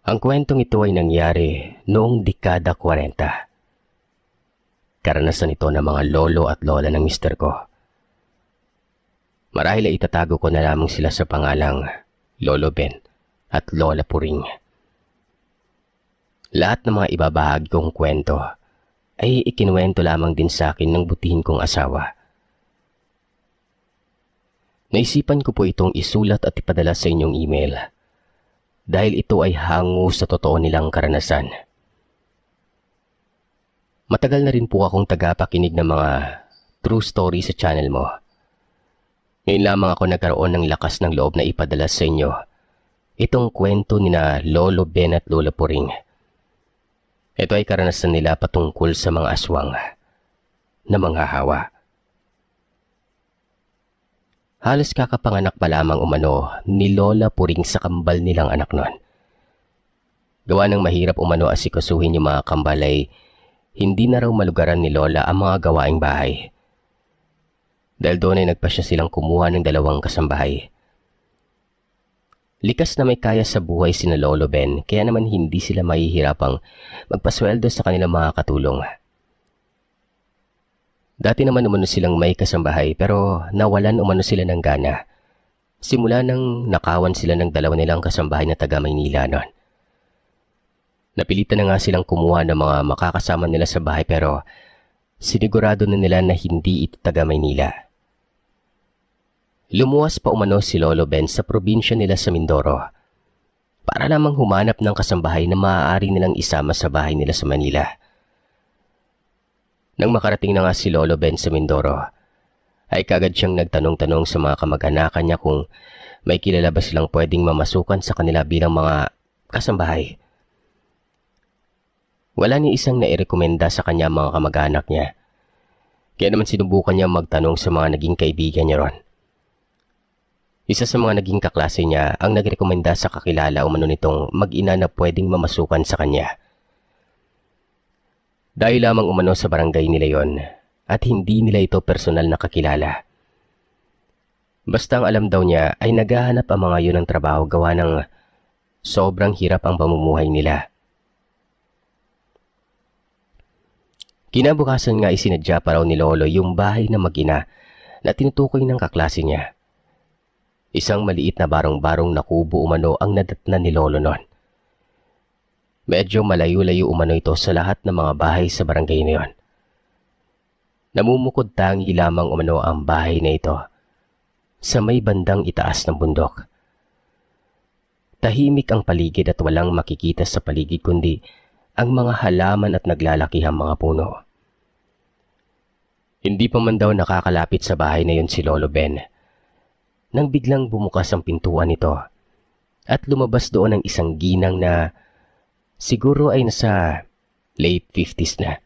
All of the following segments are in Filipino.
Ang kwentong ito ay nangyari noong dekada 40. Karanasan ito ng mga lolo at lola ng mister ko. Marahil ay itatago ko na lamang sila sa pangalang Lolo Ben at Lola Puring. Lahat ng mga ibabahagi kong kwento ay ikinuwento lamang din sa akin ng butihin kong asawa. Naisipan ko po itong isulat at ipadala sa inyong email dahil ito ay hango sa totoo nilang karanasan. Matagal na rin po akong tagapakinig ng mga true story sa channel mo. Ngayon lamang ako nagkaroon ng lakas ng loob na ipadala sa inyo itong kwento ni na Lolo Ben at Lola Puring. Ito ay karanasan nila patungkol sa mga aswang na manghahawa. Halos kakapanganak pa lamang umano ni Lola Puring sa kambal nilang anak nun. Gawa ng mahirap umano asikasuhin yung mga kambal ay hindi na raw malugaran ni Lola ang mga gawaing bahay. Dahil doon ay nagpasya silang kumuha ng 2 kasambahay. Likas na may kaya sa buhay sina Lolo Ben, kaya naman hindi sila mahihirapang magpasweldo sa kanilang mga katulong. Dati naman umano silang may kasambahay pero nawalan umano sila ng gana. Simula nang nakawan sila ng 2 nilang kasambahay na taga Maynila noon. Napilitan na nga silang kumuha ng mga makakasama nila sa bahay pero sinigurado na nila na hindi ito taga Maynila. Lumuwas pa umano si Lolo Ben sa probinsya nila sa Mindoro para lamang humanap ng kasambahay na maaari nilang isama sa bahay nila sa Manila. Nang makarating na nga si Lolo Ben sa Mindoro, ay kagad siyang nagtanong-tanong sa mga kamag-anakan niya kung may kilala ba silang pwedeng mamasukan sa kanila bilang mga kasambahay. Wala ni isang nairekomenda sa kanya mga kamag-anak niya. Kaya naman sinubukan niya magtanong sa mga naging kaibigan niya ron. Isa sa mga naging kaklase niya ang nagrekomenda sa kakilala umano nitong mag-ina na pwedeng mamasukan sa kanya. Dahil lamang umano sa barangay nila yon at hindi nila ito personal na kakilala. Basta ang alam daw niya ay naghahanap ang mga yun ng trabaho gawa ng sobrang hirap ang pamumuhay nila. Kinabukasan nga isinadya pa raw ni Lolo yung bahay na mag-ina na tinutukoy ng kaklase niya. Isang maliit na barong-barong na kubo umano ang nadatnan ni Lolo noon. Medyo malayo-layo umano ito sa lahat ng mga bahay sa barangay na yon. Namumukod tangi lamang umano ang bahay na ito sa may bandang itaas ng bundok. Tahimik ang paligid at walang makikita sa paligid kundi ang mga halaman at naglalakihang mga puno. Hindi pa man daw nakakalapit sa bahay na yon si Lolo Ben nang biglang bumukas ang pintuan nito at lumabas doon ang isang ginang na siguro ay nasa late 50s na.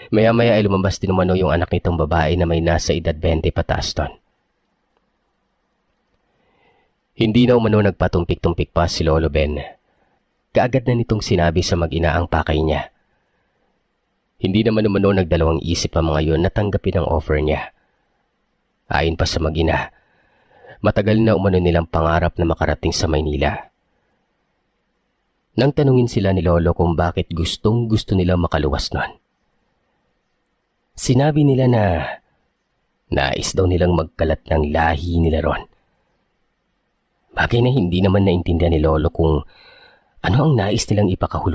Maya-maya ay lumabas din umano yung anak nitong babae na may nasa edad 20 pataas ton. Hindi na umano nagpatumpik-tumpik pa si Lolo Ben. Kaagad na nitong sinabi sa mag-ina ang pakay niya. Hindi naman umano nagdalawang isip ang mga yun na tanggapin ang offer niya. Ayon pa sa mag-ina, matagal na umano nilang pangarap na makarating sa Maynila. Nang tanungin sila ni Lolo kung bakit gustong-gusto nilang makaluwas nun, sinabi nila na nais daw nilang magkalat ng lahi nila ron. Bagay na hindi naman naintindihan ni Lolo kung ano ang nais nilang ipakahulugan.